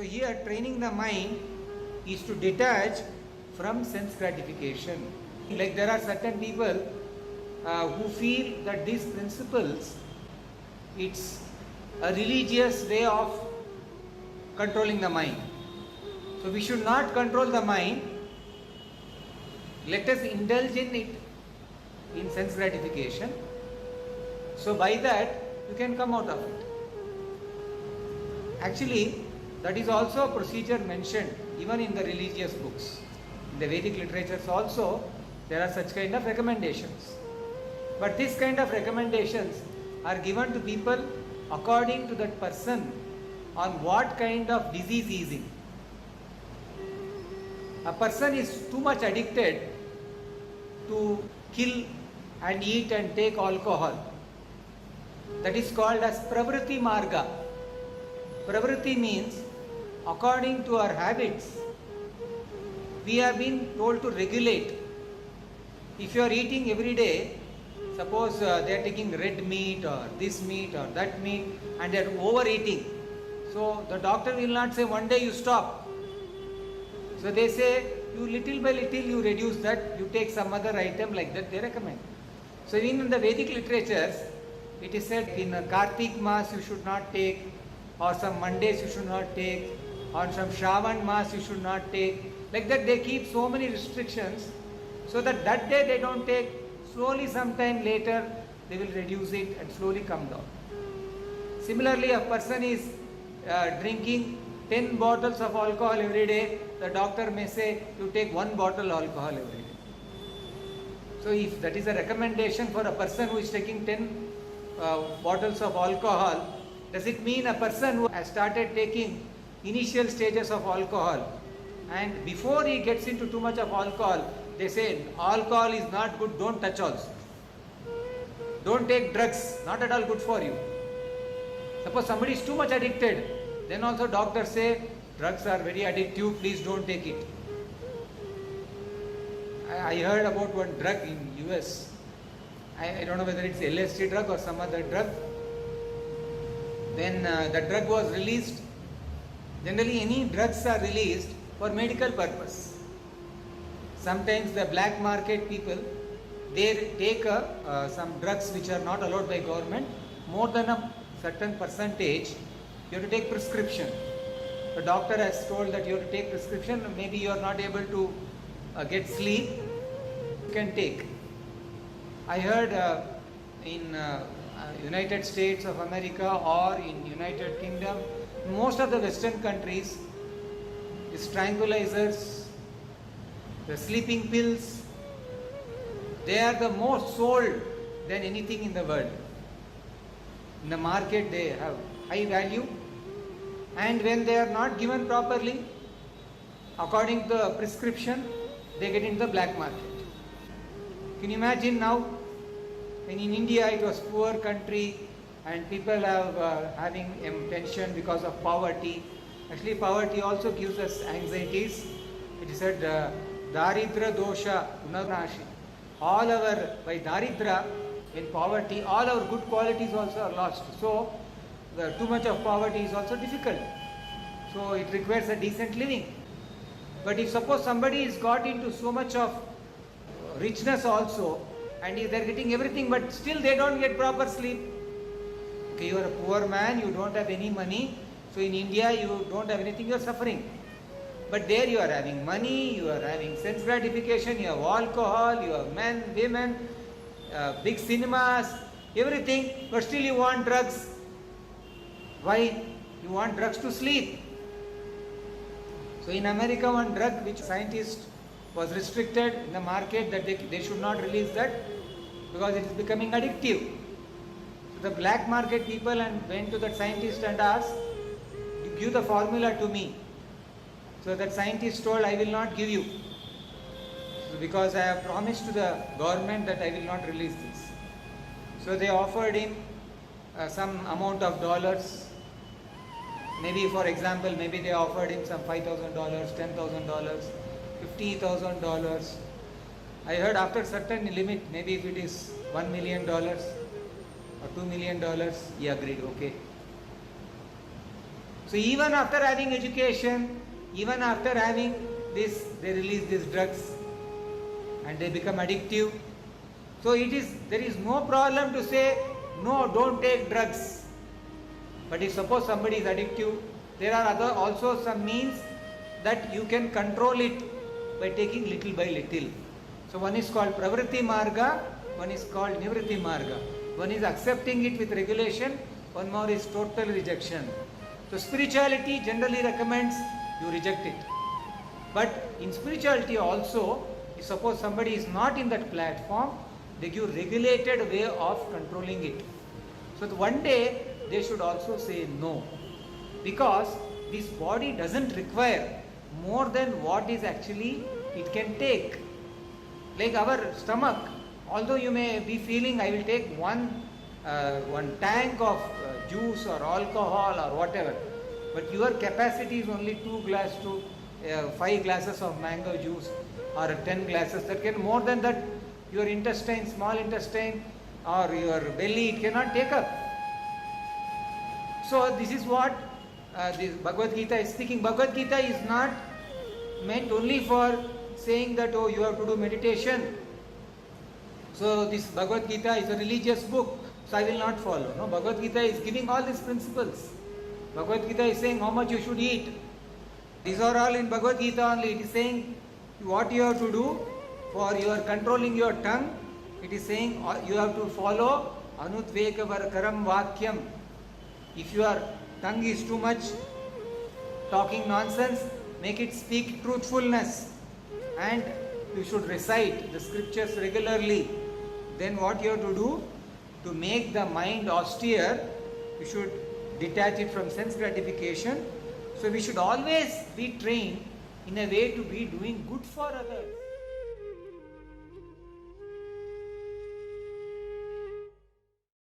So here training the mind is to detach from sense gratification. Like there are certain people who feel that these principles, it's a religious way of controlling the mind. So we should not control the mind. Let us indulge in it, in sense gratification. So by that you can come out of it. Actually, that is also a procedure mentioned even in the religious books. In the Vedic literatures also there are such kind of recommendations. But this kind of recommendations are given to people according to that person on what kind of disease he is in. A person is too much addicted to kill and eat and take alcohol. That is called as pravritti marga. Pravritti means according to our habits, we have been told to regulate. If you are eating every day, suppose they are taking red meat or this meat or that meat and they are overeating. So the doctor will not say one day you stop. So they say you little by little you reduce that, you take some other item like that they recommend. So even in the Vedic literatures, it is said in a Kartik Mass you should not take, or some Mondays you should not take, or some Shravan Mass you should not take. Like that they keep so many restrictions so that that day they don't take, slowly sometime later they will reduce it and slowly come down. Similarly, a person is drinking 10 bottles of alcohol every day, the doctor may say you take 1 bottle alcohol every day. So if that is a recommendation for a person who is taking 10 bottles of alcohol, does it mean a person who has started taking initial stages of alcohol and before he gets into too much of alcohol, they say alcohol is not good, don't touch also. Don't take drugs, not at all good for you. Suppose somebody is too much addicted, then also doctors say drugs are very addictive, please don't take it. I heard about one drug in US. I don't know whether it's LSD drug or some other drug. When the drug was released, generally any drugs are released for medical purpose. Sometimes the black market people, they take some drugs which are not allowed by government, more than a certain percentage, you have to take prescription. The doctor has told that you have to take prescription, maybe you are not able to get sleep, you can take. I heard in United States of America or in United Kingdom, most of the Western countries, these tranquilizers, the sleeping pills, they are the most sold than anything in the world. In the market they have high value, and when they are not given properly, according to the prescription, they get into the black market. Can you imagine now, when in India it was poor country and people have having pension because of poverty. Actually poverty also gives us anxieties. It is said Daridra dosha gunanashi. All our, by Daridra, in poverty, all our good qualities also are lost. So too much of poverty is also difficult. So it requires a decent living. But if suppose somebody is got into so much of richness also, and they are getting everything, but still they don't get proper sleep. Okay, you are a poor man, you don't have any money, so in India you don't have anything, you are suffering. But there you are having money, you are having sense gratification, you have alcohol, you have men, women, big cinemas, everything, but still you want drugs. Why? You want drugs to sleep. So in America, one drug which scientists was restricted in the market, that they should not release that because it is becoming addictive. So the black market people went to that scientist and asked, give the formula to me. So that scientist told, I will not give you, because I have promised to the government that I will not release this. So they offered him some amount of dollars. Maybe for example, maybe they offered him some $5,000, $10,000, $50,000. I heard after certain limit, maybe if it is $1 million or $2 million, he agreed, okay. So even after having education, even after having this, they release these drugs and they become addictive. So there is no problem to say, no, don't take drugs. But if suppose somebody is addictive, there are also some means that you can control it by taking little by little. So one is called pravritti marga, one is called nivritti marga. One is accepting it with regulation, one more is total rejection. So spirituality generally recommends you reject it. But in spirituality also, if suppose somebody is not in that platform, they give regulated way of controlling it. So one day they should also say no. Because this body doesn't require more than what is actually it can take. Like our stomach, although you may be feeling I will take one tank of juice or alcohol or whatever, but your capacity is only 2 glass to 5 glasses of mango juice or 10 glasses. That can more than that your intestine, small intestine or your belly, it cannot take up. So this is what this Bhagavad Gita is speaking. Bhagavad Gita is not meant only for saying that, oh, you have to do meditation. So this Bhagavad Gita is a religious book, so I will not follow. No, Bhagavad Gita is giving all these principles. Bhagavad Gita is saying how much you should eat. These are all in Bhagavad Gita only. It is saying what you have to do for your controlling your tongue. It is saying you have to follow anutvekavaram vakyam. If your tongue is too much talking nonsense, make it speak truthfulness. And you should recite the scriptures regularly. Then what you have to do? To make the mind austere, you should detach it from sense gratification. So we should always be trained in a way to be doing good for others.